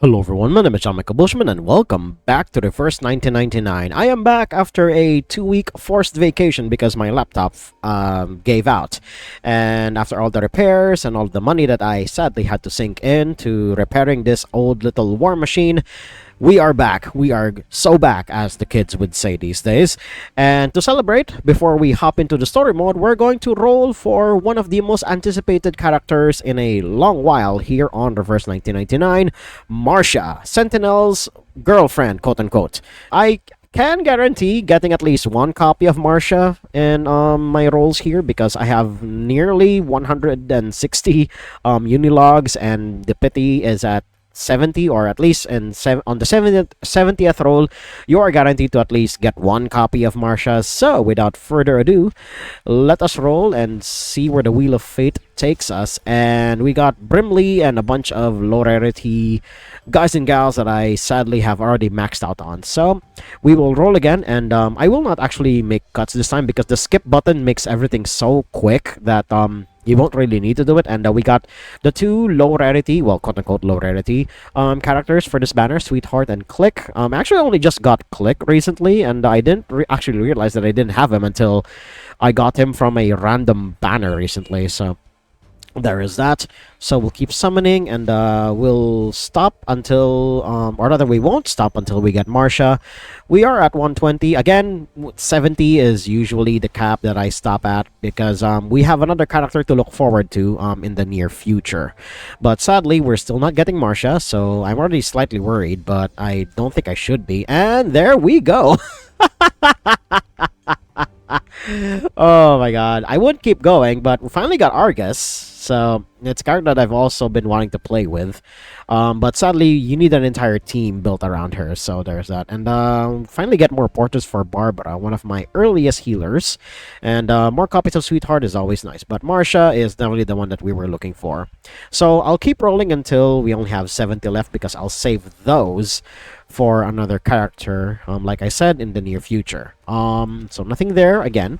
Hello everyone, my name is Timekeeper and welcome back to the first 1999. I am back after a 2-week forced vacation because my laptop gave out. And after all the repairs and all the money that I sadly had to sink into repairing this old little war machine, we are back. We are so back, as the kids would say these days. And to celebrate, before we hop into the story mode, we're going to roll for one of the most anticipated characters in a long while here on Reverse 1999, Marsha, Sentinel's girlfriend, quote unquote. I can guarantee getting at least one copy of Marsha in my rolls here because I have nearly 160 unilogs, and the pity is at 70, or at least on the 70th roll, you are guaranteed to at least get one copy of Marsha. So without further ado, let us roll and see where the Wheel of Fate takes us. And we got Brimley and a bunch of low rarity guys and gals that I sadly have already maxed out on. So we will roll again, and I will not actually make cuts this time because the skip button makes everything so quick that you won't really need to do it. And we got the two low rarity, well, quote unquote low rarity characters for this banner, Sweetheart and Click. Actually only just got Click recently, and I didn't actually realize that I didn't have him until I got him from a random banner recently. So there is that. So we'll keep summoning, and we'll stop until or rather we won't stop until we get Marsha. We are at 120 again. 70 is usually the cap that I stop at because we have another character to look forward to in the near future. But sadly, we're still not getting Marsha, so I'm already slightly worried, but I don't think I should be. And there we go. Oh my god, I would keep going, but we finally got Argus, so it's a card that I've also been wanting to play with, but sadly you need an entire team built around her, so there's that. And finally get more portraits for Barbara, one of my earliest healers, and more copies of Sweetheart is always nice, but Marsha is definitely the one that we were looking for. So I'll keep rolling until we only have 70 left because I'll save those for another character, like I said, in the near future. So nothing there again.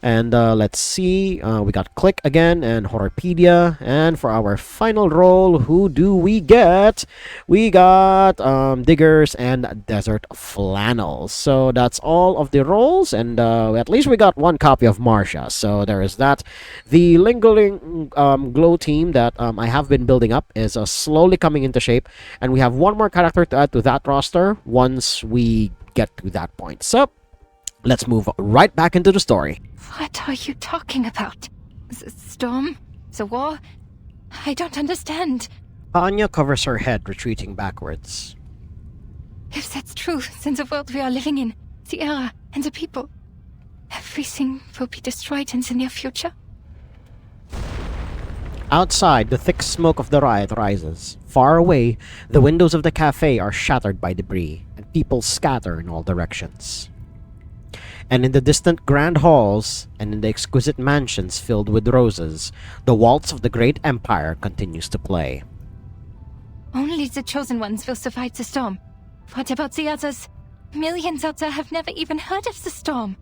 And let's see, we got Click again and Horrorpedia. And for our final roll, who do we get? We got Diggers and Desert Flannels. So that's all of the rolls, and at least we got one copy of Marsha, so there is that. The lingering glow team that I have been building up is slowly coming into shape, and we have one more character to add to that roster once we get to that point. So let's move right back into the story. What are you talking about? Storm? The war? I don't understand. Anya covers her head, retreating backwards. If that's true, then the world we are living in, the era, and the people, everything will be destroyed in the near future. Outside, the thick smoke of the riot rises. Far away, the windows of the cafe are shattered by debris, and people scatter in all directions. And in the distant grand halls, and in the exquisite mansions filled with roses, the waltz of the great empire continues to play. Only the chosen ones will survive the storm. What about the others? Millions out there have never even heard of the storm.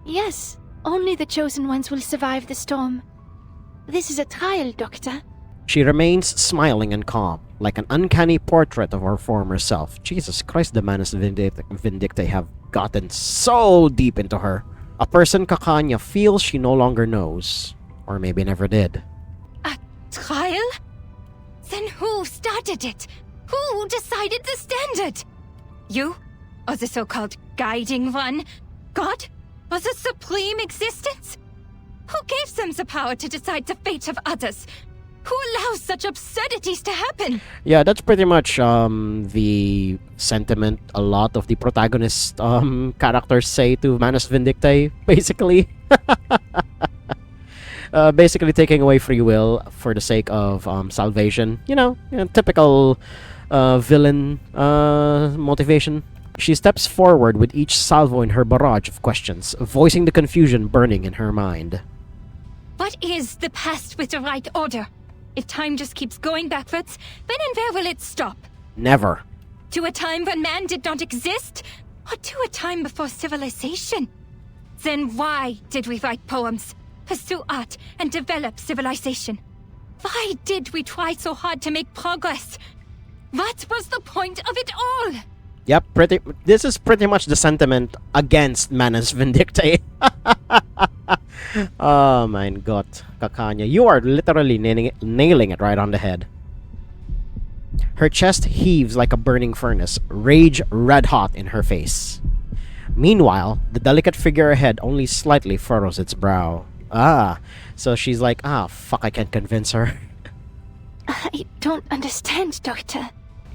Yes, only the chosen ones will survive the storm. This is a trial, Doctor. She remains smiling and calm, like an uncanny portrait of her former self. Jesus Christ, the Manus Vindictae have gotten so deep into her. A person Kakanya feels she no longer knows, or maybe never did. A trial? Then who started it? Who decided the standard? You? Or the so-called guiding one? God? Or the supreme existence? Who gave them the power to decide the fate of others? Who allows such absurdities to happen? Yeah, that's pretty much the sentiment a lot of the protagonist characters say to Manus Vindictae, basically. Basically taking away free will for the sake of salvation. You know, typical villain motivation. She steps forward with each salvo in her barrage of questions, voicing the confusion burning in her mind. What is the past with the right order? If time just keeps going backwards, when and where will it stop? Never. To a time when man did not exist? Or to a time before civilization? Then why did we write poems, pursue art, and develop civilization? Why did we try so hard to make progress? What was the point of it all? Yep, this is pretty much the sentiment against Manus Vindictae. Oh my god, Kakanya, you are literally nailing it right on the head. Her chest heaves like a burning furnace, rage red hot in her face. Meanwhile, the delicate figure ahead only slightly furrows its brow. So she's like, fuck, I can't convince her. I don't understand, Doctor.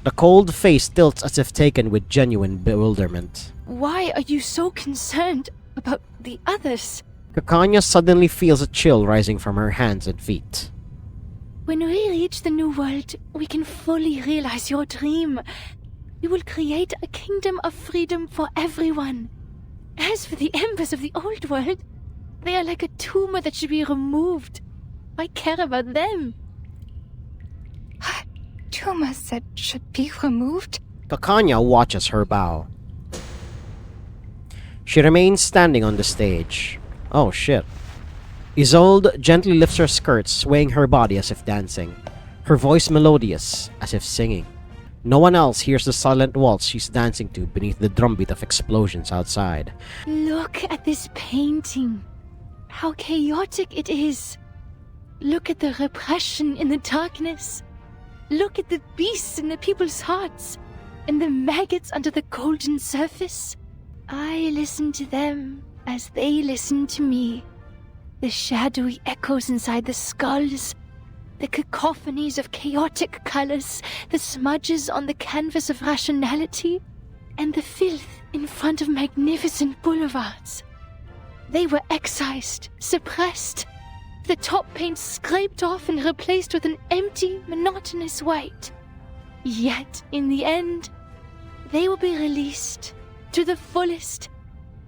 The cold face tilts as if taken with genuine bewilderment. Why are you so concerned about the others? Kakanya suddenly feels a chill rising from her hands and feet. When we reach the new world, we can fully realize your dream. We will create a kingdom of freedom for everyone. As for the embers of the old world, they are like a tumor that should be removed. I care about them. Tumors that should be removed? Kakanya watches her bow. She remains standing on the stage. Oh shit. Isolde gently lifts her skirts, swaying her body as if dancing. Her voice melodious, as if singing. No one else hears the silent waltz she's dancing to beneath the drumbeat of explosions outside. Look at this painting. How chaotic it is. Look at the repression in the darkness. Look at the beasts in the people's hearts, and the maggots under the golden surface. I listen to them as they listen to me. The shadowy echoes inside the skulls, the cacophonies of chaotic colors, the smudges on the canvas of rationality, and the filth in front of magnificent boulevards. They were excised, suppressed, the top paint scraped off and replaced with an empty, monotonous white. Yet, in the end, they will be released to the fullest,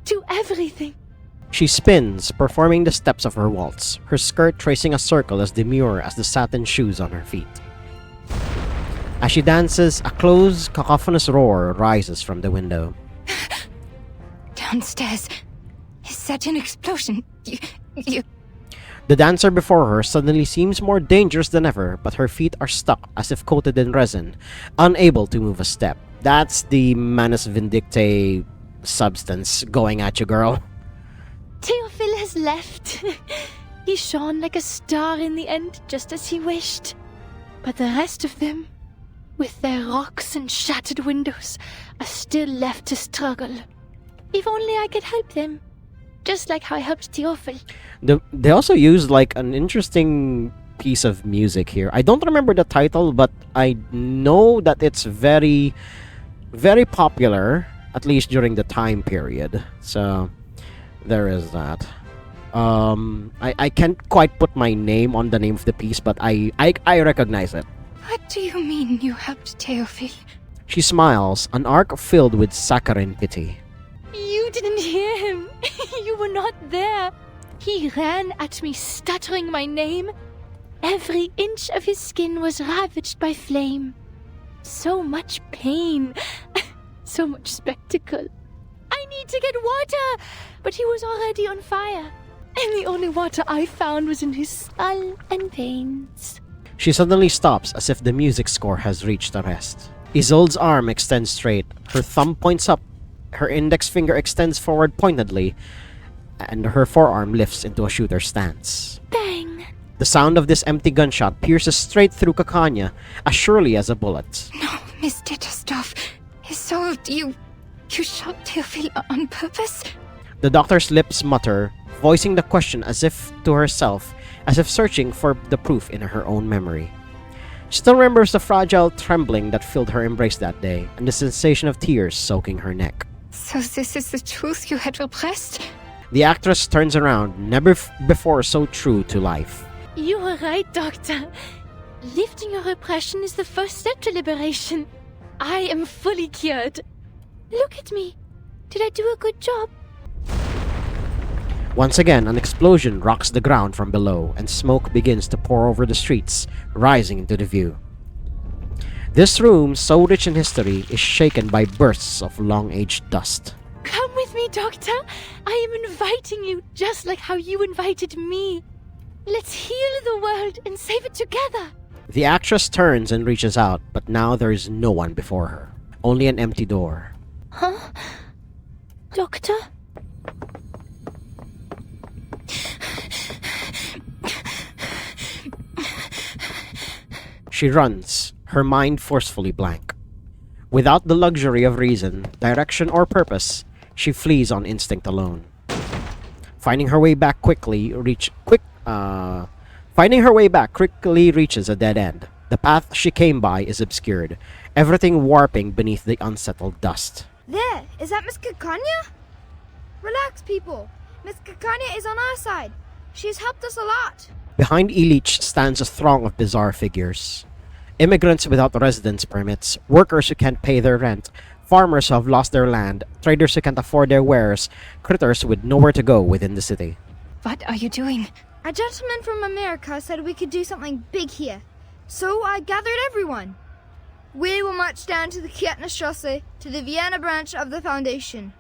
to everything. She spins, performing the steps of her waltz, her skirt tracing a circle as demure as the satin shoes on her feet. As she dances, a close, cacophonous roar rises from the window. Downstairs. Is that an explosion? You... The dancer before her suddenly seems more dangerous than ever, but her feet are stuck as if coated in resin, unable to move a step. That's the Manus Vindictae substance going at you, girl. Theophil has left. He shone like a star in the end, just as he wished. But the rest of them, with their rocks and shattered windows, are still left to struggle. If only I could help them. Just like how I helped Theophil. They also used like an interesting piece of music here. I don't remember the title, but I know that it's very, very popular, at least during the time period. So there is that. I can't quite put my name on the name of the piece, but I recognize it. What do you mean you helped Theophil? She smiles, an arc filled with saccharine pity. You didn't hear him. You were not there. He ran at me, stuttering my name. Every inch of his skin was ravaged by flame. So much pain. So much spectacle. I need to get water! But he was already on fire. And the only water I found was in his skull and veins. She suddenly stops as if the music score has reached a rest. Isolde's arm extends straight. Her thumb points up. Her index finger extends forward pointedly, and her forearm lifts into a shooter's stance. Bang! The sound of this empty gunshot pierces straight through Kakanya, as surely as a bullet. No, Miss Ditterstoff. Isolde, you shot Theophil on purpose? The doctor's lips mutter, voicing the question as if to herself, as if searching for the proof in her own memory. She still remembers the fragile trembling that filled her embrace that day, and the sensation of tears soaking her neck. So this is the truth you had repressed? The actress turns around, never before so true to life. You were right, Doctor. Lifting your repression is the first step to liberation. I am fully cured. Look at me. Did I do a good job? Once again, an explosion rocks the ground from below, and smoke begins to pour over the streets, rising into the view. This room, so rich in history, is shaken by bursts of long-aged dust. Come with me, Doctor. I am inviting you, just like how you invited me. Let's heal the world and save it together. The actress turns and reaches out, but now there is no one before her. Only an empty door. Huh? Doctor? She runs, her mind forcefully blank. Without the luxury of reason, direction, or purpose, she flees on instinct alone. Finding her way back quickly reaches a dead end. The path she came by is obscured, everything warping beneath the unsettled dust. There! Is that Miss Kakanya? Relax, people. Miss Kakanya is on our side. She's helped us a lot. Behind Ilich stands a throng of bizarre figures. Immigrants without residence permits, workers who can't pay their rent, farmers who have lost their land, traders who can't afford their wares, critters with nowhere to go within the city. What are you doing? A gentleman from America said we could do something big here. So I gathered everyone. We will march down to the Kietnerstrasse, to the Vienna branch of the Foundation.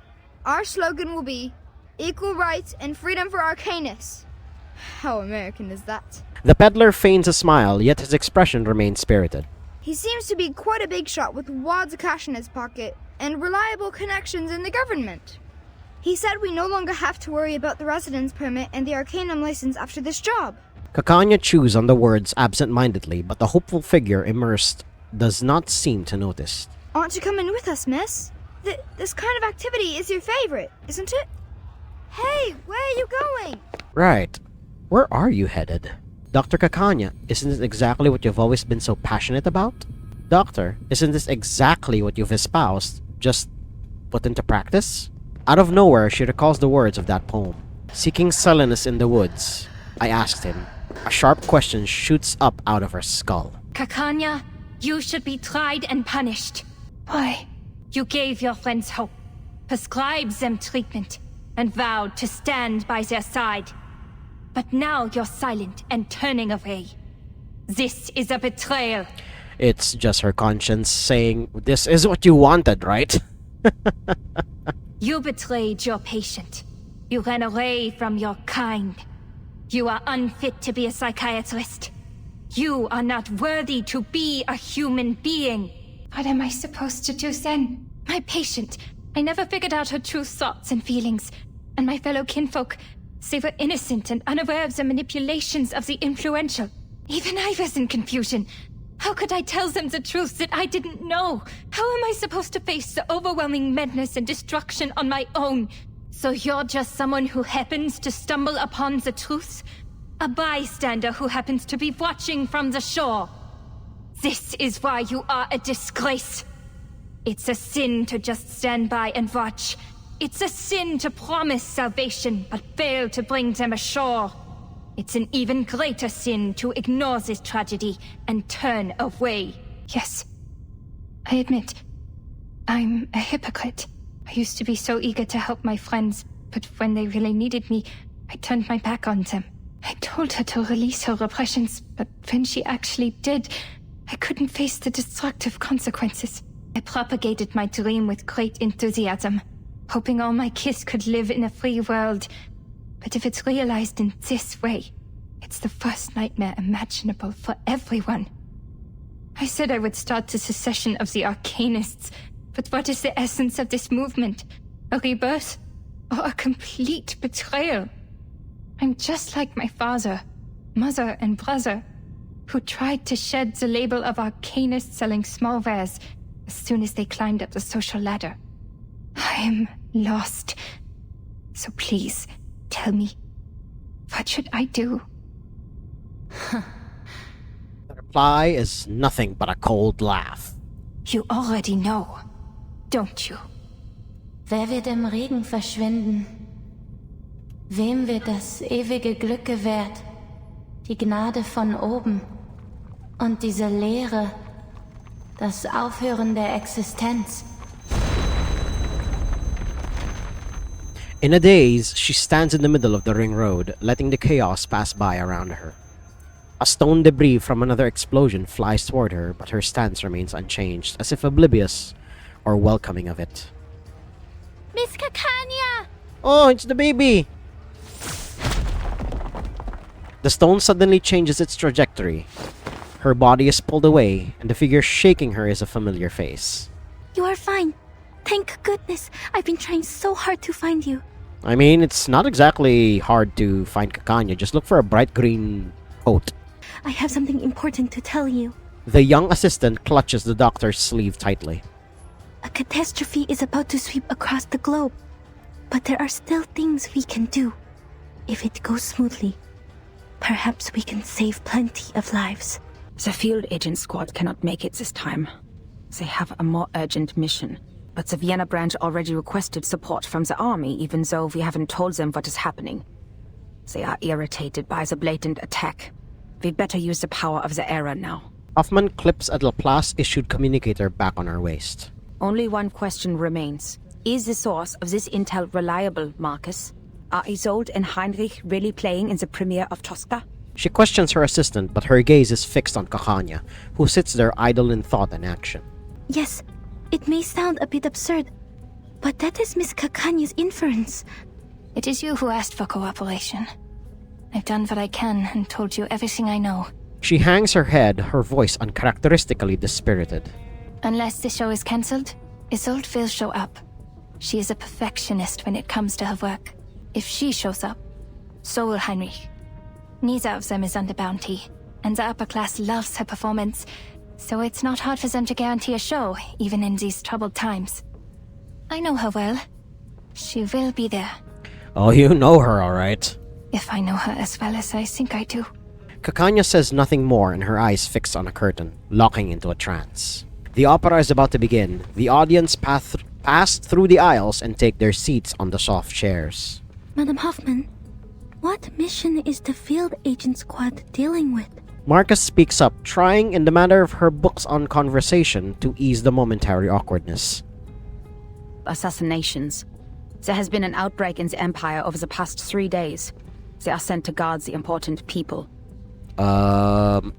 Our slogan will be, equal rights and freedom for arcanists. How American is that? The peddler feigns a smile, yet his expression remains spirited. He seems to be quite a big shot with wads of cash in his pocket and reliable connections in the government. He said we no longer have to worry about the residence permit and the Arcanum license after this job. Kakanya chews on the words absent-mindedly, but the hopeful figure immersed does not seem to notice. Want to come in with us, miss? This kind of activity is your favorite, isn't it? Hey, where are you going? Right. Where are you headed? Dr. Kakanya, isn't this exactly what you've always been so passionate about? Doctor, isn't this exactly what you've espoused, just put into practice? Out of nowhere, she recalls the words of that poem. Seeking sullenness in the woods, I asked him. A sharp question shoots up out of her skull. Kakanya, you should be tried and punished. Why? You gave your friends hope, prescribed them treatment, and vowed to stand by their side. But now you're silent and turning away. This is a betrayal. It's just her conscience saying, this is what you wanted, right? You betrayed your patient. You ran away from your kind. You are unfit to be a psychiatrist. You are not worthy to be a human being. What am I supposed to do then? My patient. I never figured out her true thoughts and feelings. And my fellow kinfolk, they were innocent and unaware of the manipulations of the influential. Even I was in confusion. How could I tell them the truth that I didn't know? How am I supposed to face the overwhelming madness and destruction on my own? So you're just someone who happens to stumble upon the truth? A bystander who happens to be watching from the shore? This is why you are a disgrace. It's a sin to just stand by and watch. It's a sin to promise salvation, but fail to bring them ashore. It's an even greater sin to ignore this tragedy and turn away. Yes. I admit, I'm a hypocrite. I used to be so eager to help my friends, but when they really needed me, I turned my back on them. I told her to release her repressions, but when she actually did, I couldn't face the destructive consequences. I propagated my dream with great enthusiasm, hoping all my kids could live in a free world. But if it's realized in this way, it's the first nightmare imaginable for everyone. I said I would start the secession of the arcanists, but what is the essence of this movement? A rebirth? Or a complete betrayal? I'm just like my father, mother, and brother, who tried to shed the label of arcanists selling small wares as soon as they climbed up the social ladder. I'm lost. So please, tell me, what should I do? The reply is nothing but a cold laugh. You already know, don't you? Wer wird im Regen verschwinden? Wem wird das ewige Glück gewährt? Die Gnade von oben und diese Leere, das Aufhören der Existenz. In a daze, she stands in the middle of the ring road, letting the chaos pass by around her. A stone debris from another explosion flies toward her, but her stance remains unchanged, as if oblivious or welcoming of it. Miss Kakanya! Oh, it's the baby! The stone suddenly changes its trajectory. Her body is pulled away, and the figure shaking her is a familiar face. You are fine. Thank goodness. I've been trying so hard to find you. I mean, it's not exactly hard to find Kakanya. Just look for a bright green coat. I have something important to tell you. The young assistant clutches the doctor's sleeve tightly. A catastrophe is about to sweep across the globe. But there are still things we can do. If it goes smoothly, perhaps we can save plenty of lives. The field agent squad cannot make it this time. They have a more urgent mission. But the Vienna branch already requested support from the army, even though we haven't told them what is happening. They are irritated by the blatant attack. We'd better use the power of the era now. Hoffman clips a Laplace-issued communicator back on her waist. Only one question remains. Is the source of this intel reliable, Marcus? Are Isolde and Heinrich really playing in the premiere of Tosca? She questions her assistant, but her gaze is fixed on Kakanya, who sits there idle in thought and action. Yes, it may sound a bit absurd, but that is Miss Kakanya's inference. It is you who asked for cooperation. I've done what I can and told you everything I know. She hangs her head, her voice uncharacteristically dispirited. Unless the show is cancelled, Isolde will show up. She is a perfectionist when it comes to her work. If she shows up, so will Heinrich. Neither of them is under bounty, and the upper class loves her performance, so it's not hard for them to guarantee a show, even in these troubled times. I know her well. She will be there. Oh, you know her, all right. If I know her as well as I think I do. Kakanya says nothing more, and her eyes fixed on a curtain, locking into a trance. The opera is about to begin. The audience pass through the aisles and take their seats on the soft chairs. Madam Hoffman, what mission is the field agent squad dealing with? Marcus speaks up, trying in the matter of her books on conversation to ease the momentary awkwardness. Assassinations. There has been an outbreak in the Empire over the past 3 days. They are sent to guard the important people. We're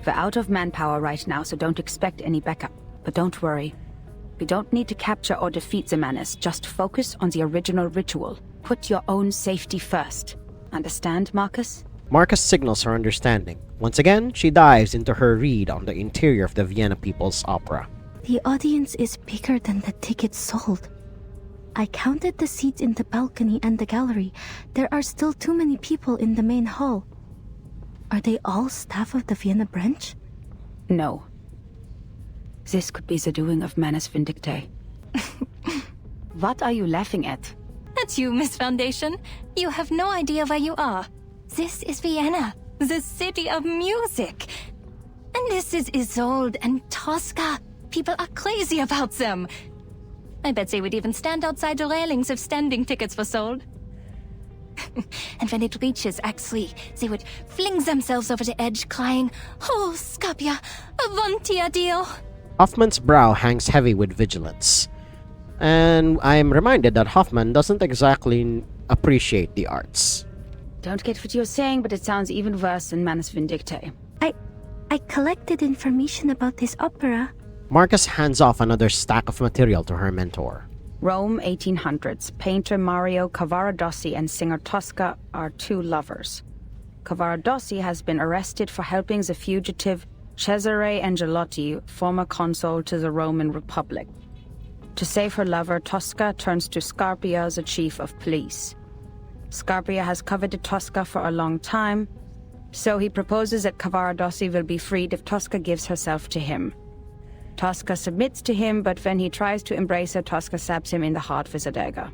out of manpower right now, so don't expect any backup. But don't worry. We don't need to capture or defeat the menace, just focus on the original ritual. Put your own safety first. Understand, Marcus? Marcus signals her understanding. Once again, she dives into her read on the interior of the Vienna People's Opera. The audience is bigger than the tickets sold. I counted the seats in the balcony and the gallery. There are still too many people in the main hall. Are they all staff of the Vienna branch? No. This could be the doing of Manus Vindictae. What are you laughing at? That's you, Miss Foundation. You have no idea where you are. This is Vienna, the city of music. And this is Isolde and Tosca. People are crazy about them. I bet they would even stand outside the railings if standing tickets were sold. And when it reaches Act 3, they would fling themselves over the edge, crying, "Oh, Scapia, avanti Dio!" Hoffman's brow hangs heavy with vigilance. And I'm reminded that Hoffman doesn't exactly appreciate the arts. Don't get what you're saying, but it sounds even worse than Manus Vindictae. I collected information about this opera. Marcus hands off another stack of material to her mentor. Rome, 1800s. Painter Mario Cavaradossi and singer Tosca are two lovers. Cavaradossi has been arrested for helping the fugitive Cesare Angelotti, former consul to the Roman Republic. To save her lover, Tosca turns to Scarpia, the chief of police. Scarpia has coveted Tosca for a long time, so he proposes that Cavaradossi will be freed if Tosca gives herself to him. Tosca submits to him, but when he tries to embrace her, Tosca stabs him in the heart with a dagger.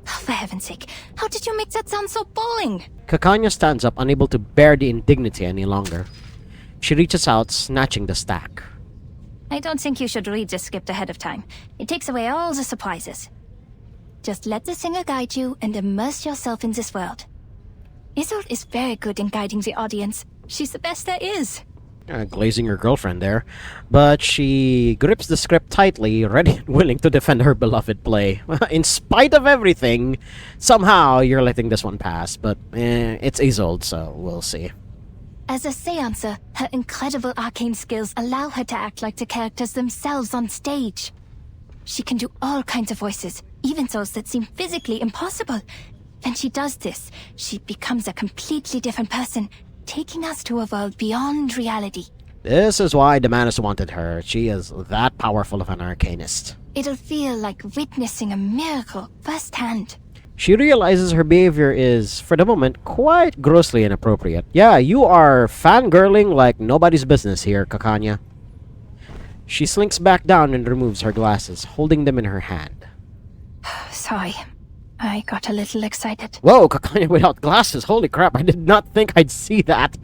Oh, for heaven's sake, how did you make that sound so boring? Kakanya stands up, unable to bear the indignity any longer. She reaches out, snatching the stack. I don't think you should read the script ahead of time. It takes away all the surprises. Just let the singer guide you and immerse yourself in this world. Isolde is very good in guiding the audience. She's the best there is. Glazing her girlfriend there. But she grips the script tightly, ready and willing to defend her beloved play. In spite of everything, somehow you're letting this one pass. But it's Isolde, so we'll see. As a seancer, her incredible arcane skills allow her to act like the characters themselves on stage. She can do all kinds of voices, even those that seem physically impossible. When she does this, she becomes a completely different person, taking us to a world beyond reality. This is why the Manus wanted her. She is that powerful of an arcanist. It'll feel like witnessing a miracle firsthand. She realizes her behavior is, for the moment, quite grossly inappropriate. Yeah, you are fangirling like nobody's business here, Kakanya. She slinks back down and removes her glasses, holding them in her hand. Sorry, I got a little excited. Whoa, Kakanya without glasses. Holy crap, I did not think I'd see that.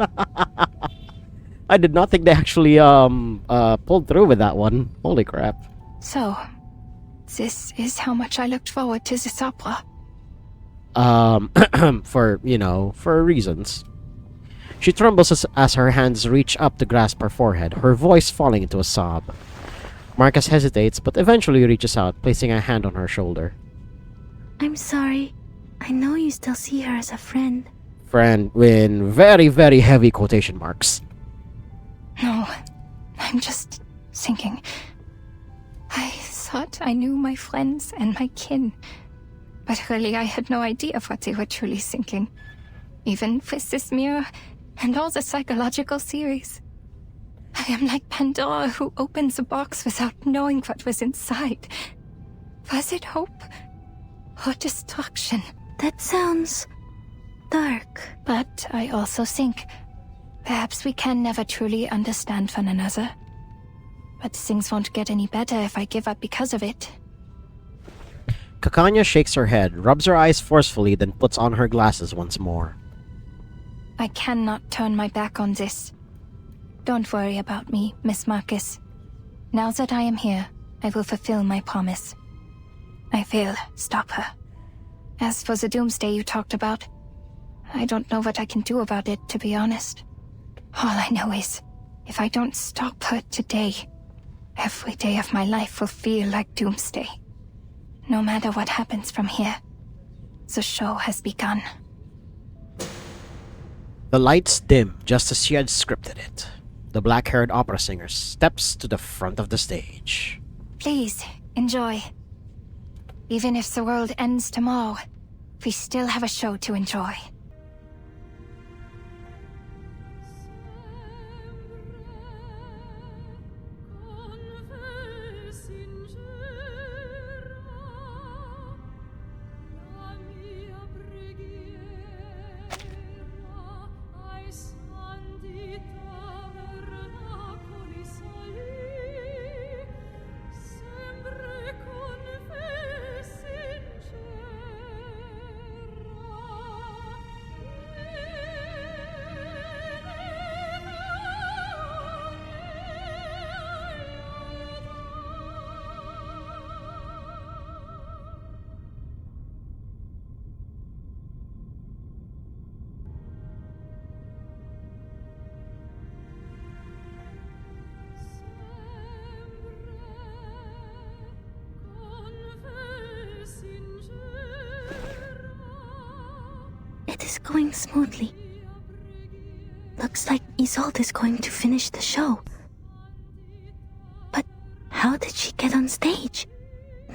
I did not think they actually pulled through with that one. Holy crap. So, this is how much I looked forward to this opera. For reasons. She trembles as her hands reach up to grasp her forehead, her voice falling into a sob. Marcus hesitates, but eventually reaches out, placing a hand on her shoulder. I'm sorry. I know you still see her as a friend. Friend, in very, very heavy quotation marks. No, I'm just thinking. I thought I knew my friends and my kin, but really I had no idea what they were truly thinking. Even with this mirror and all the psychological theories. I am like Pandora who opens a box without knowing what was inside. Was it hope or destruction? That sounds dark. But I also think perhaps we can never truly understand one another. But things won't get any better if I give up because of it. Kakanya shakes her head, rubs her eyes forcefully, then puts on her glasses once more. I cannot turn my back on this. Don't worry about me, Miss Marcus. Now that I am here, I will fulfill my promise. I will stop her. As for the doomsday you talked about, I don't know what I can do about it, to be honest. All I know is, if I don't stop her today, every day of my life will feel like doomsday. No matter what happens from here, the show has begun. The lights dim just as she had scripted it. The black-haired opera singer steps to the front of the stage. Please, enjoy. Even if the world ends tomorrow, we still have a show to enjoy. It is going smoothly. Looks like Isolde is going to finish the show. But how did she get on stage?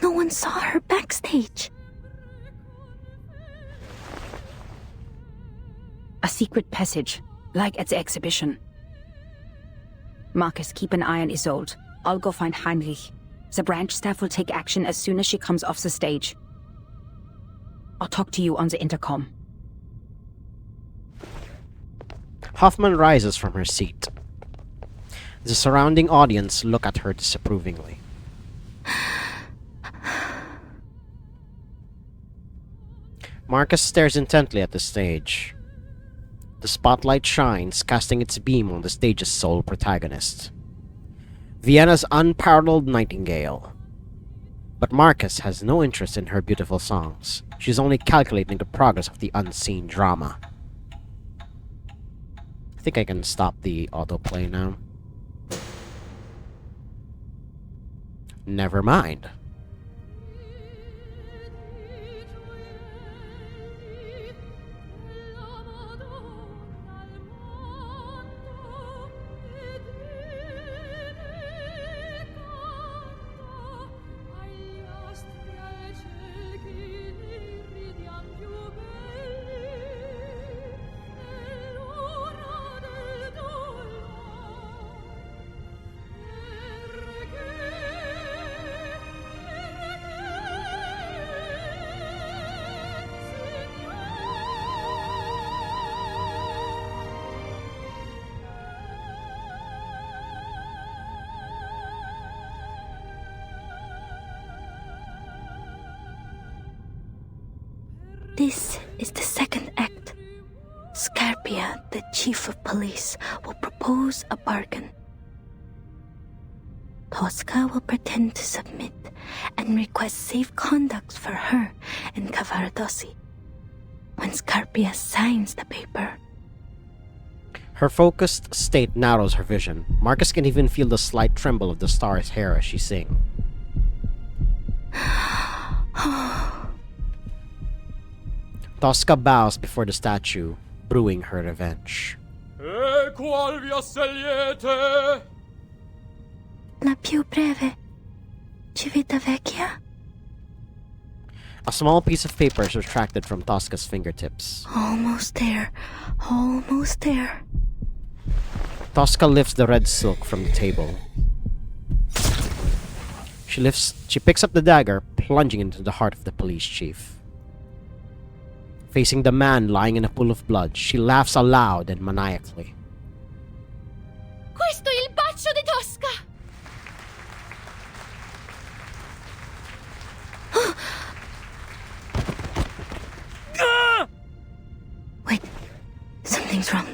No one saw her backstage. A secret passage, like at the exhibition. Marcus, keep an eye on Isolde. I'll go find Heinrich. The branch staff will take action as soon as she comes off the stage. I'll talk to you on the intercom. Hoffman rises from her seat. The surrounding audience look at her disapprovingly. Marcus stares intently at the stage. The spotlight shines, casting its beam on the stage's sole protagonist, Vienna's unparalleled nightingale. But Marcus has no interest in her beautiful songs. She's only calculating the progress of the unseen drama. I think I can stop the autoplay now. Never mind. This is the second act. Scarpia, the chief of police, will propose a bargain. Tosca will pretend to submit and request safe conduct for her and Cavaradossi. When Scarpia signs the paper, Her focused state narrows her vision. Marcus can even feel the slight tremble of the star's hair as she sings. Tosca bows before the statue, brewing her revenge. E qual vi assegliete? la più breve, Civitavecchia. A small piece of paper is retracted from Tosca's fingertips. Almost there, almost there. Tosca lifts the red silk from the table. She picks up the dagger, plunging into the heart of the police chief. Facing the man lying in a pool of blood, she laughs aloud and maniacally. Questo è il bacio di Tosca! Wait, something's wrong.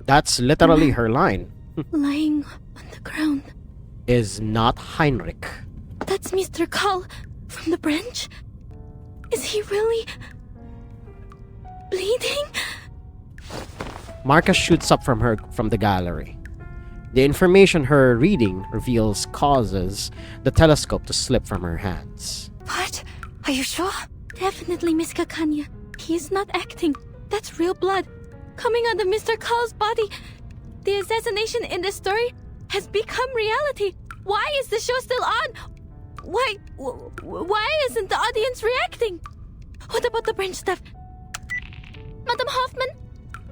That's literally her line. Lying on the ground. Is not Heinrich. That's Mr. Karl from the branch? Is he really bleeding? Marcus shoots up from the gallery. The information her reading reveals causes the telescope to slip from her hands. What? Are you sure? Definitely, Miss Kakanya. He is not acting. That's real blood coming out of Mr. Karl's body. The assassination in the story has become reality. Why is the show still on? Why isn't the audience reacting? What about the branch staff? Madam Hoffman,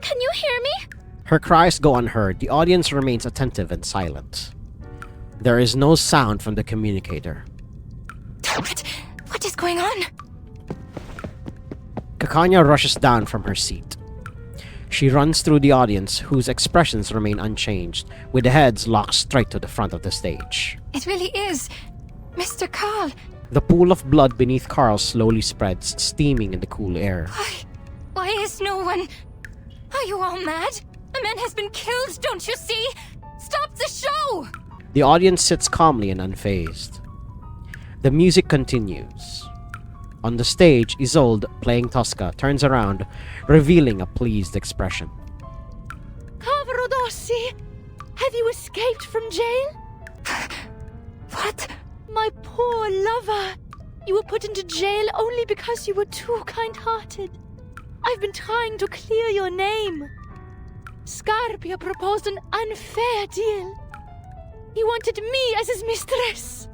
can you hear me? Her cries go unheard. The audience remains attentive and silent. There is no sound from the communicator. What is going on? Kakanya rushes down from her seat. She runs through the audience, whose expressions remain unchanged, with the heads locked straight to the front of the stage. It really is Mr. Karl. The pool of blood beneath Karl slowly spreads, steaming in the cool air. Why is no one... Are you all mad? A man has been killed, don't you see? Stop the show! The audience sits calmly and unfazed. The music continues. On the stage, Isolde, playing Tosca, turns around, revealing a pleased expression. Cavaradossi, have you escaped from jail? What? My poor lover. You were put into jail only because you were too kind-hearted. I've been trying to clear your name. Scarpia proposed an unfair deal. He wanted me as his mistress.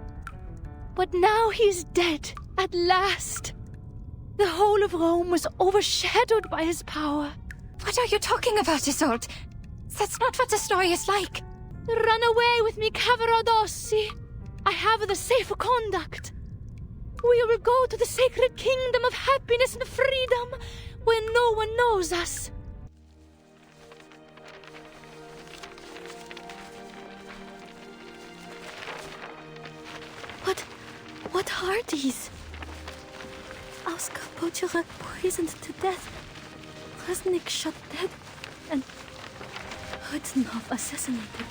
But now he's dead, at last. The whole of Rome was overshadowed by his power. What are you talking about, Isolde? That's not what the story is like. Run away with me, Cavaradossi. I have the safe conduct. We will go to the sacred kingdom of happiness and freedom, where no one knows us. What are these? Oskar Pochurak poisoned to death. Resnik shot dead. And Hudnov assassinated.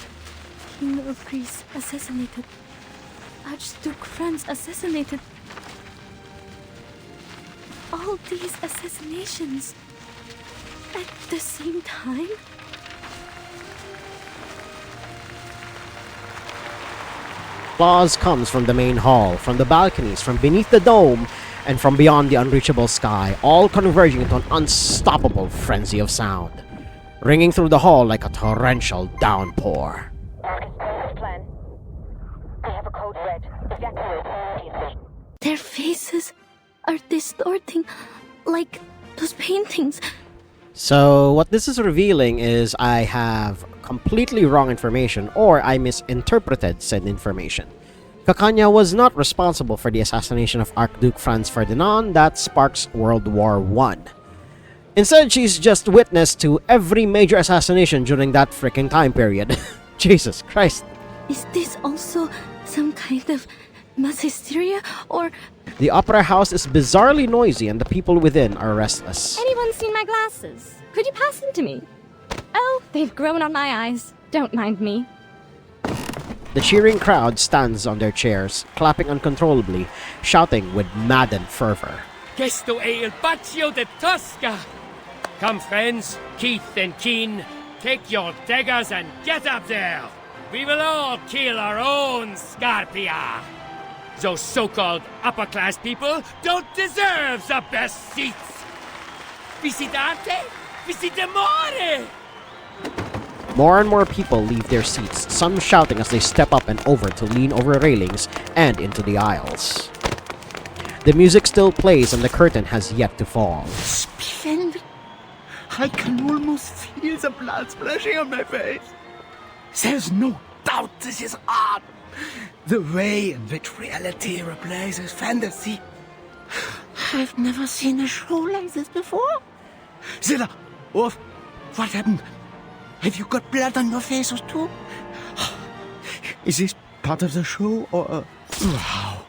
King of Greece assassinated. Archduke Franz assassinated. All these assassinations at the same time? Applause comes from the main hall, from the balconies, from beneath the dome, and from beyond the unreachable sky, all converging into an unstoppable frenzy of sound, ringing through the hall like a torrential downpour. Plan. I have a code red. Evacuate immediately. Their faces are distorting like those paintings. So what this is revealing is I have completely wrong information, or I misinterpreted said information. Kakanya was not responsible for the assassination of Archduke Franz Ferdinand that sparks World War I. Instead, she's just witness to every major assassination during that freaking time period. Jesus Christ. Is this also some kind of mass hysteria, or The opera house is bizarrely noisy and the people within are restless. Anyone seen my glasses? Could you pass them to me? Oh, they've grown on my eyes. Don't mind me. The cheering crowd stands on their chairs, clapping uncontrollably, shouting with maddened fervor. Questo è il Baccio de Tosca! Come, friends, Keith and Keen, take your daggers and get up there! We will all kill our own Scarpia! Those so-called upper-class people don't deserve the best seats! Visitate? Visitemore! More and more people leave their seats, some shouting as they step up and over to lean over railings and into the aisles. The music still plays and the curtain has yet to fall. Splendid. I can almost feel the blood splashing on my face. There's no doubt this is art. The way in which reality replaces fantasy. I've never seen a show like this before. Zilla, Orf, what happened? Have you got blood on your faces too? Is this part of the show or... Wow.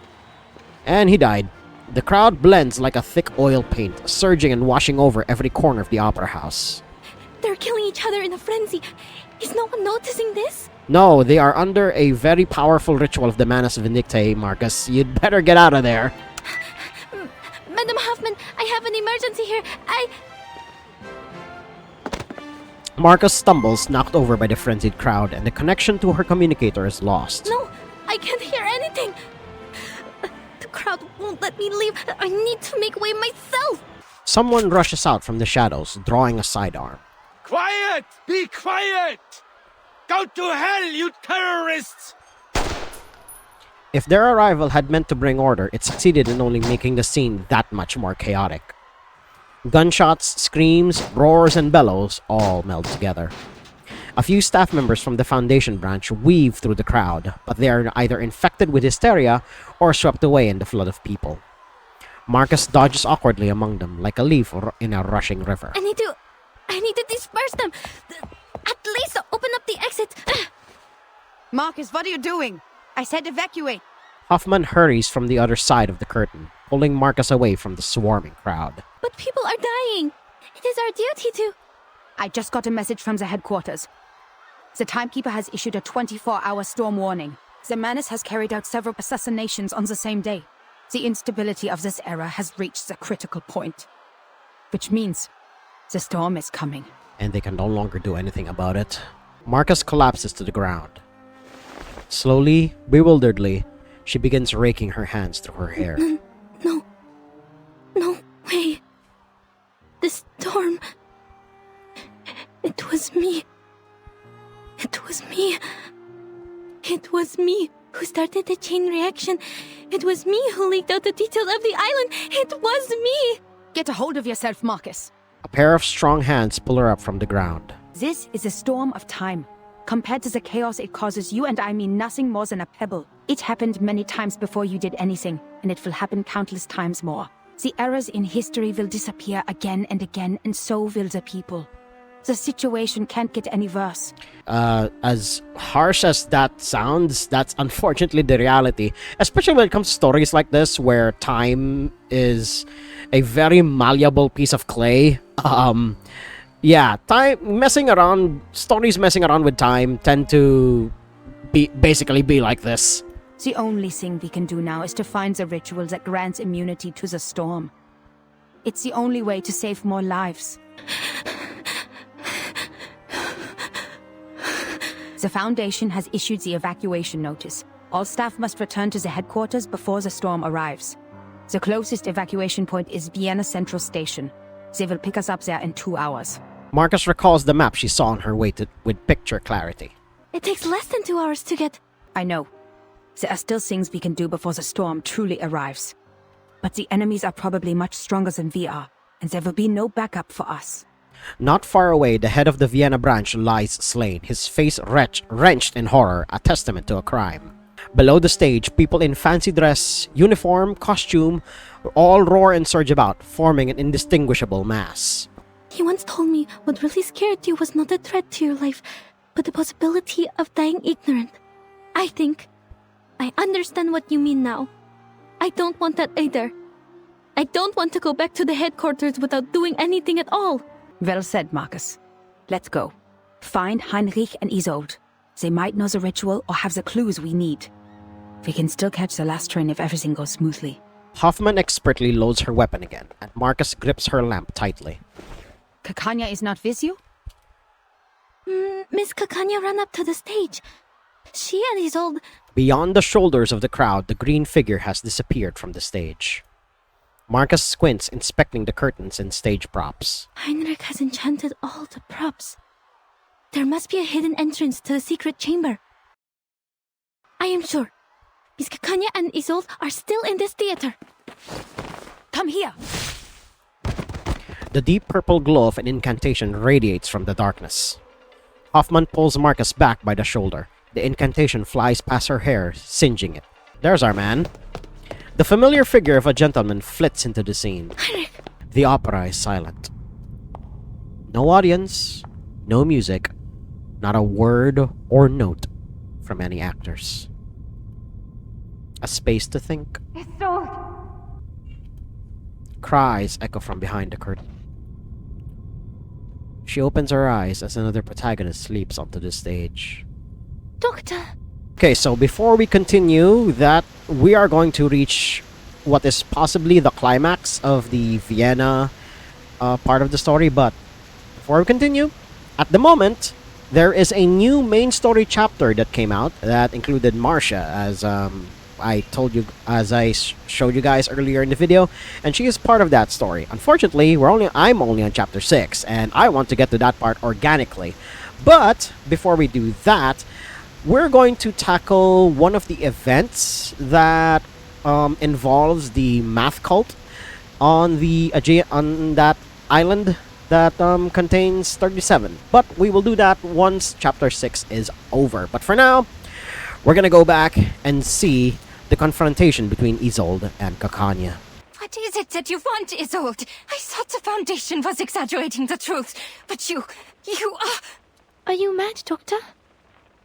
And he died. The crowd blends like a thick oil paint, surging and washing over every corner of the opera house. they're killing each other in a frenzy. Is no one noticing this? No, they are under a very powerful ritual of the Manus Vindictae, Marcus. You'd better get out of there. Madam Hoffman, I have an emergency here. Marcus stumbles, knocked over by the frenzied crowd, and the connection to her communicator is lost. No, I can't hear anything. The crowd won't let me leave. I need to make way myself. Someone rushes out from the shadows, drawing a sidearm. Quiet! Be quiet! Go to hell, you terrorists! If their arrival had meant to bring order, it succeeded in only making the scene that much more chaotic. Gunshots, screams, roars, and bellows all meld together. A few staff members from the Foundation branch weave through the crowd, but they are either infected with hysteria or swept away in the flood of people. Marcus dodges awkwardly among them, like a leaf in a rushing river. I need to disperse them. At least open up the exit. Marcus, what are you doing? I said evacuate. Hoffman hurries from the other side of the curtain, pulling Marcus away from the swarming crowd. But people are dying. It is our duty to... I just got a message from the headquarters. The Timekeeper has issued a 24-hour storm warning. The Manus has carried out several assassinations on the same day. The instability of this era has reached the critical point. Which means the storm is coming. And they can no longer do anything about it. Marcus collapses to the ground. Slowly, bewilderedly, she begins raking her hands through her hair. No way. The storm... It was me. It was me. It was me who started the chain reaction. It was me who leaked out the details of the island. It was me. Get a hold of yourself, Marcus. A pair of strong hands pull her up from the ground. This is a storm of time. Compared to the chaos it causes, you and I mean nothing more than a pebble. It happened many times before you did anything, and it will happen countless times more. The errors in history will disappear again and again, and so will the people. The situation can't get any worse. As harsh as that sounds, that's unfortunately the reality. Especially when it comes to stories like this, where time is a very malleable piece of clay. Yeah, stories messing around with time tend to basically be like this. The only thing we can do now is to find the ritual that grants immunity to the storm. It's the only way to save more lives. The Foundation has issued the evacuation notice. All staff must return to the headquarters before the storm arrives. The closest evacuation point is Vienna Central Station. They will pick us up there in 2 hours. Marcus recalls the map she saw on her way with picture clarity. It takes less than 2 hours to get... I know. There are still things we can do before the storm truly arrives. But the enemies are probably much stronger than we are, and there will be no backup for us. Not far away, the head of the Vienna branch lies slain, his face wrenched in horror, a testament to a crime. Below the stage, people in fancy dress, uniform, costume, all roar and surge about, forming an indistinguishable mass. He once told me what really scared you was not a threat to your life, but the possibility of dying ignorant. I think I understand what you mean now. I don't want that either. I don't want to go back to the headquarters without doing anything at all. Well said, Marcus. Let's go. Find Heinrich and Isolde. They might know the ritual or have the clues we need. We can still catch the last train if everything goes smoothly. Hoffman expertly loads her weapon again, and Marcus grips her lamp tightly. Kakanya is not with you? Miss Kakanya ran up to the stage. She and Isolde... Beyond the shoulders of the crowd, the green figure has disappeared from the stage. Marcus squints, inspecting the curtains and stage props. Heinrich has enchanted all the props. There must be a hidden entrance to the secret chamber. I am sure. Miss Kakanya and Isolde are still in this theater. Come here! The deep purple glow of an incantation radiates from the darkness. Hoffman pulls Marcus back by the shoulder. The incantation flies past her hair, singeing it. There's our man. The familiar figure of a gentleman flits into the scene. Heinrich! The opera is silent. No audience, no music, not a word or note from any actors. A space to think. Isolde! Cries echo from behind the curtain. She opens her eyes as another protagonist leaps onto the stage. Doctor! Okay, so before we continue, we are going to reach what is possibly the climax of the Vienna part of the story, but before we continue, at the moment, there is a new main story chapter that came out that included Marsha, as I showed you guys earlier in the video, and she is part of that story. Unfortunately, I'm only on chapter 6, and I want to get to that part organically. But before we do that, we're going to tackle one of the events that involves the math cult on that island that contains 37. But we will do that once chapter 6 is over. But for now, we're gonna go back and see the confrontation between Isolde and Kakanya. What is it that you want, Isolde? I thought the Foundation was exaggerating the truth, but you are... Are you mad, Doctor?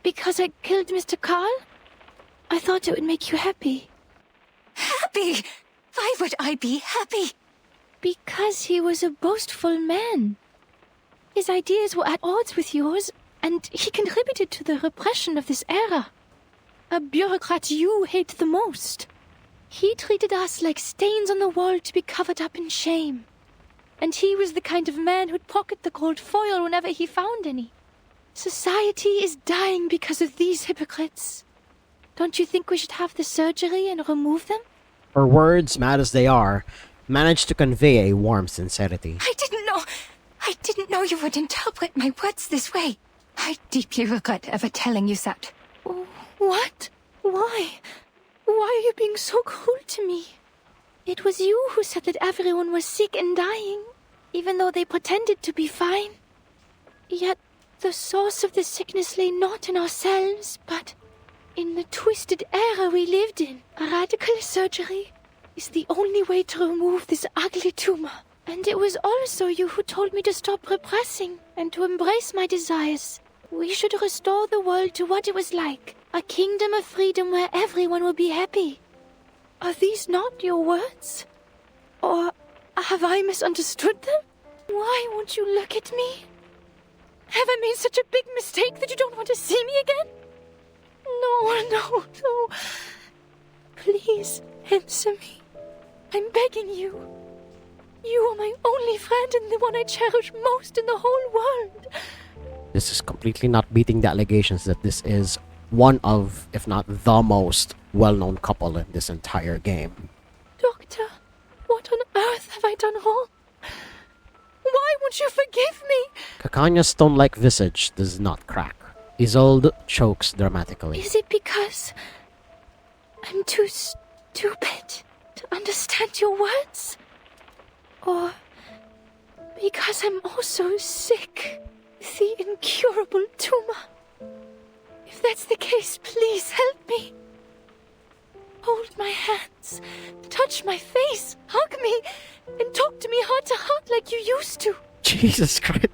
Because I killed Mr. Carl? I thought it would make you happy. Happy? Why would I be happy? Because he was a boastful man. His ideas were at odds with yours, and he contributed to the repression of this era. A bureaucrat you hate the most. He treated us like stains on the wall to be covered up in shame. And he was the kind of man who'd pocket the gold foil whenever he found any. Society is dying because of these hypocrites. Don't you think we should have the surgery and remove them? Her words, mad as they are, manage to convey a warm sincerity. I didn't know you would interpret my words this way. I deeply regret ever telling you that. What? Why? Why are you being so cruel to me? It was you who said that everyone was sick and dying, even though they pretended to be fine. Yet the source of the sickness lay not in ourselves, but in the twisted era we lived in. A radical surgery is the only way to remove this ugly tumor. And it was also you who told me to stop repressing and to embrace my desires. We should restore the world to what it was like. A kingdom of freedom where everyone will be happy. Are these not your words? Or have I misunderstood them? Why won't you look at me? Have I made such a big mistake that you don't want to see me again? No. Please answer me. I'm begging you. You are my only friend and the one I cherish most in the whole world. This is completely not beating the allegations that this is one of, if not the most well-known couple in this entire game. Doctor, what on earth have I done wrong? Why won't you forgive me? Kakanya's stone-like visage does not crack. Isolde chokes dramatically. Is it because I'm too stupid to understand your words? Or because I'm also sick with the incurable tumor? If that's the case, please help me. Hold my hands, touch my face, hug me, and talk to me heart to heart like you used to. Jesus Christ.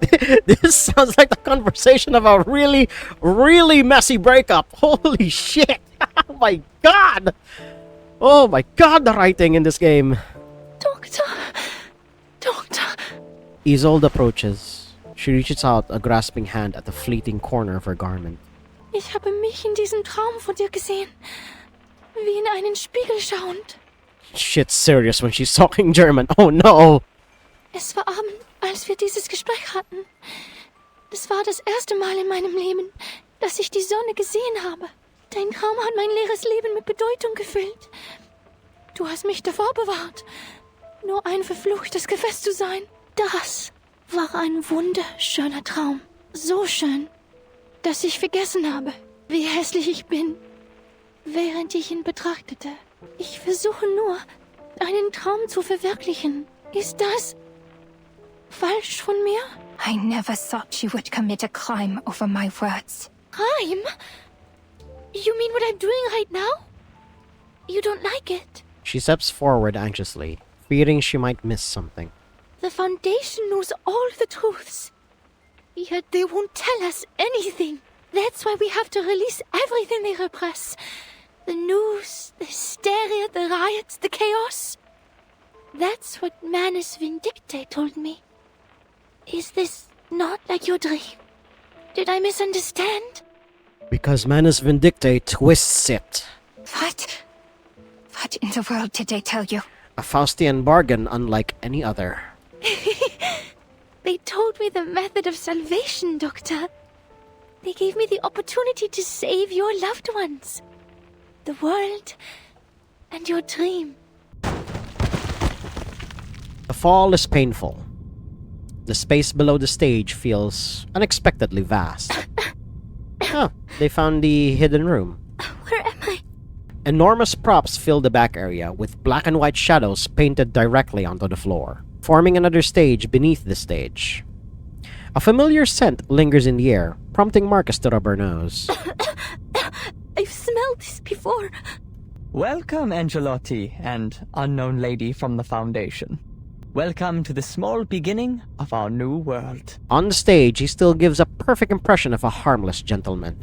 This sounds like the conversation of a really, really messy breakup. Holy shit! Oh my god! Oh my god, the writing in this game. Doctor! Isolde approaches. She reaches out a grasping hand at the fleeting corner of her garment. Ich habe mich in diesem Traum von dir gesehen. Wie in einen Spiegel schauend. Shit's serious when she's talking German. Oh no! Es war Abend, als wir dieses Gespräch hatten. Es war das erste Mal in meinem Leben, dass ich die Sonne gesehen habe. Dein Traum hat mein leeres Leben mit Bedeutung gefüllt. Du hast mich davor bewahrt, nur ein verfluchtes Gefäß zu sein. Das war ein wunderschöner Traum. So schön, dass ich vergessen habe, wie hässlich ich bin, während ich ihn betrachtete. Ich versuche nur, einen Traum zu verwirklichen. Ist das falsch von mir? I never thought you would commit a crime over my words. Crime? You mean what I'm doing right now? You don't like it? She steps forward anxiously, fearing she might miss something. The Foundation knows all the truths. Yet they won't tell us anything. That's why we have to release everything they repress. The news, the hysteria, the riots, the chaos. That's what Manus Vindicte told me. Is this not like your dream? Did I misunderstand? Because Manus Vindicte twists it. What? What in the world did they tell you? A Faustian bargain unlike any other. They told me the method of salvation, Doctor. They gave me the opportunity to save your loved ones, the world, and your dream. The fall is painful. The space below the stage feels unexpectedly vast. Oh, they found the hidden room. Where am I? Enormous props fill the back area, with black and white shadows painted directly onto the floor, forming another stage beneath the stage. A familiar scent lingers in the air, prompting Marcus to rub her nose. I've smelled this before. Welcome, Angelotti and unknown lady from the Foundation. Welcome to the small beginning of our new world. On the stage, he still gives a perfect impression of a harmless gentleman.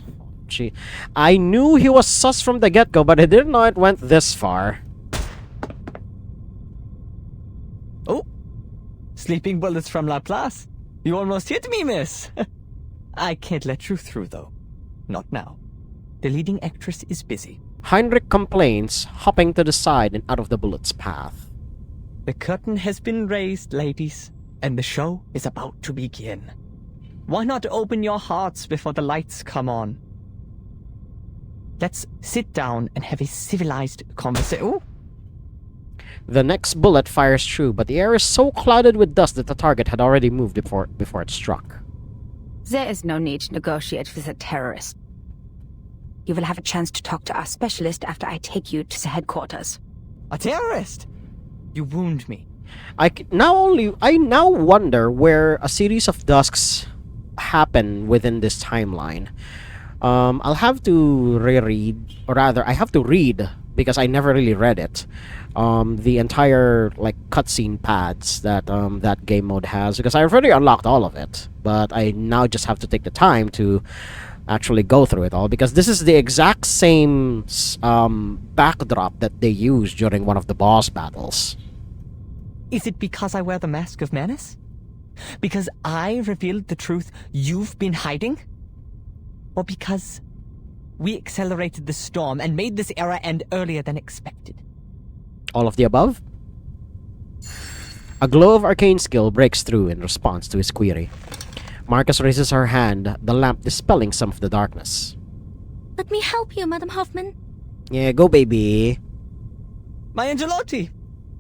I knew he was sus from the get-go, but I didn't know it went this far. Oh, sleeping bullets from Laplace. You almost hit me, miss. I can't let you through, though. Not now. The leading actress is busy. Heinrich complains, hopping to the side and out of the bullet's path. The curtain has been raised, ladies, and the show is about to begin. Why not open your hearts before the lights come on? Let's sit down and have a civilized conversation. The next bullet fires through, but the air is so clouded with dust that the target had already moved before it struck. There is no need to negotiate with a terrorist. You will have a chance to talk to our specialist after I take you to the headquarters. A terrorist? You wound me. I now wonder where a series of dusks happen within this timeline. I'll have to reread, or rather, I have to read, because I never really read it, the entire cutscene pads that that game mode has, because I already unlocked all of it, but I now just have to take the time to actually go through it all, because this is the exact same backdrop that they used during one of the boss battles. Is it because I wear the mask of Manus? Because I revealed the truth you've been hiding? Or because we accelerated the storm and made this era end earlier than expected? All of the above? A glow of arcane skill breaks through in response to his query. Marcus raises her hand, the lamp dispelling some of the darkness. Let me help you, Madam Hoffman. Yeah, go baby. My Angelotti!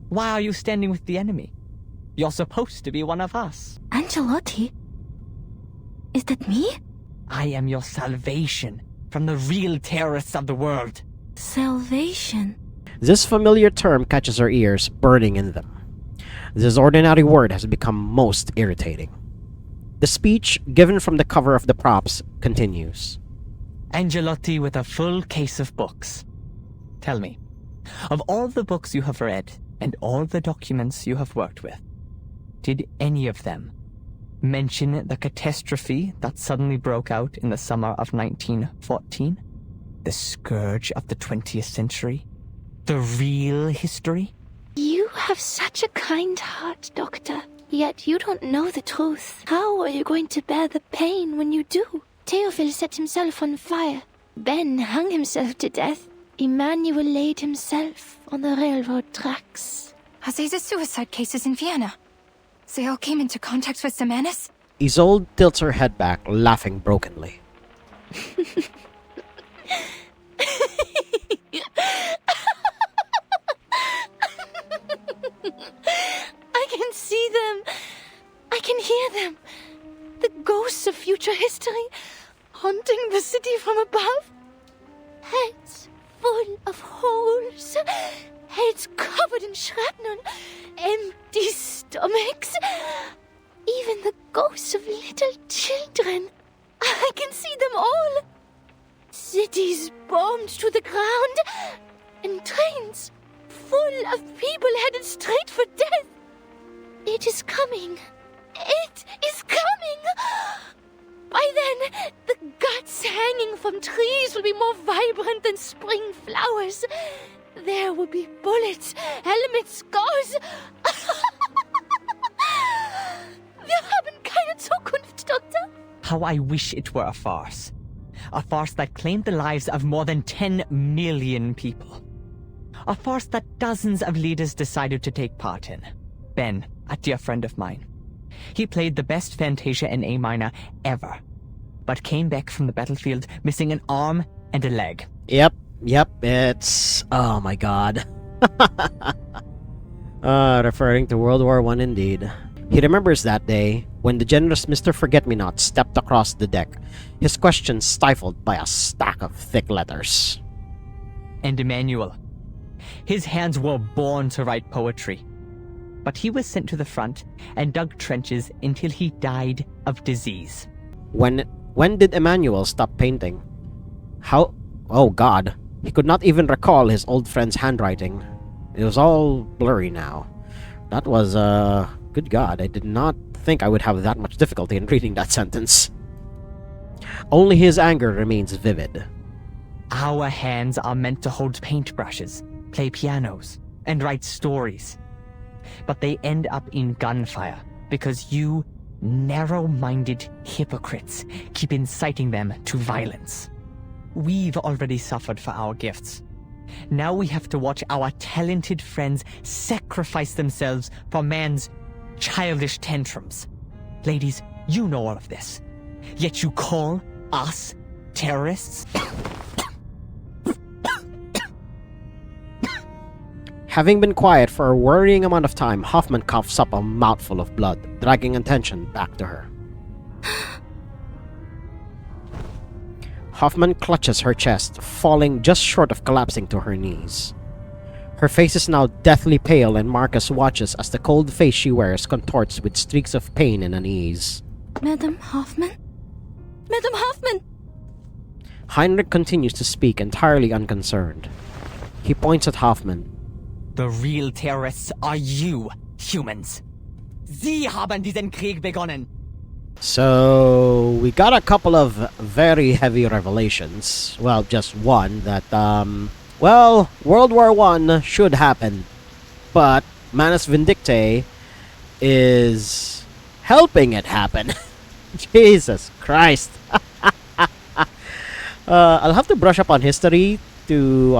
Why are you standing with the enemy? You're supposed to be one of us. Angelotti? Is that me? I am your salvation from the real terrorists of the world. Salvation? This familiar term catches her ears, burning in them. This ordinary word has become most irritating. The speech, given from the cover of the props, continues. Angelotti with a full case of books. Tell me, of all the books you have read, and all the documents you have worked with, did any of them mention the catastrophe that suddenly broke out in the summer of 1914? The scourge of the 20th century? The real history? You have such a kind heart, Doctor. Yet you don't know the truth. How are you going to bear the pain when you do? Theophil set himself on fire. Ben hung himself to death. Emmanuel laid himself on the railroad tracks. Are they the suicide cases in Vienna? They all came into contact with the menace? Isolde tilts her head back, laughing brokenly. I can see them. I can hear them. The ghosts of future history haunting the city from above. Heads full of holes. Heads covered in shrapnel. Empty stomachs. Even the ghosts of little children. I can see them all. Cities bombed to the ground. And trains full of people headed straight for death. It is coming. It is coming. By then, the guts hanging from trees will be more vibrant than spring flowers. There will be bullets, helmets, scars. Wir haben keine Zukunft, Doctor. How I wish it were a farce. A farce that claimed the lives of more than 10 million people. A farce that dozens of leaders decided to take part in. Ben, a dear friend of mine. He played the best Fantasia in A minor ever, but came back from the battlefield missing an arm and a leg. Yep, it's... oh my god. Referring to World War I indeed. He remembers that day when the generous Mr. Forget-Me-Not stepped across the deck, his questions stifled by a stack of thick letters. And Emmanuel. His hands were born to write poetry. But he was sent to the front and dug trenches until he died of disease. When did Emmanuel stop painting? How... oh god. He could not even recall his old friend's handwriting. It was all blurry now. That was, good god, I did not think I would have that much difficulty in reading that sentence. Only his anger remains vivid. Our hands are meant to hold paintbrushes, play pianos, and write stories. But they end up in gunfire because you narrow-minded hypocrites keep inciting them to violence. We've already suffered for our gifts. Now we have to watch our talented friends sacrifice themselves for man's childish tantrums. Ladies, you know all of this. Yet you call us terrorists? Having been quiet for a worrying amount of time, Hoffman coughs up a mouthful of blood, dragging attention back to her. Hoffman clutches her chest, falling just short of collapsing to her knees. Her face is now deathly pale, and Marcus watches as the cold face she wears contorts with streaks of pain and unease. Madam Hoffman? Madam Hoffman! Heinrich continues to speak, entirely unconcerned. He points at Hoffman. The real terrorists are you, humans. Sie haben diesen Krieg begonnen. So, we got a couple of very heavy revelations. Well, just one that, well, World War I should happen. But Manus Vindictae is helping it happen. Jesus Christ. I'll have to brush up on history to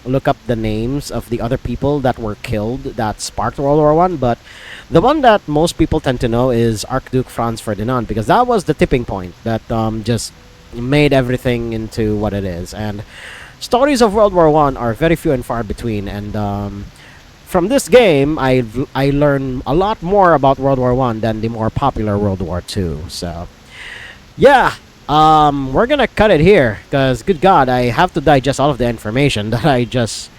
look up the names of the other people that were killed that sparked World War I, but the one that most people tend to know is Archduke Franz Ferdinand, because that was the tipping point that just made everything into what it is. And stories of World War I are very few and far between, and from this game, I learned a lot more about World War I than the more popular World War II. So, yeah. We're gonna cut it here, because good god, I have to digest all of the information that I just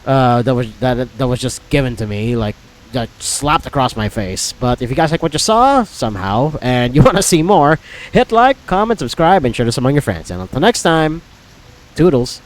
that was just given to me, like that slapped across my face. But if you guys like what you saw somehow and you want to see more, hit like, comment, subscribe, and share this among your friends. And until next time, toodles.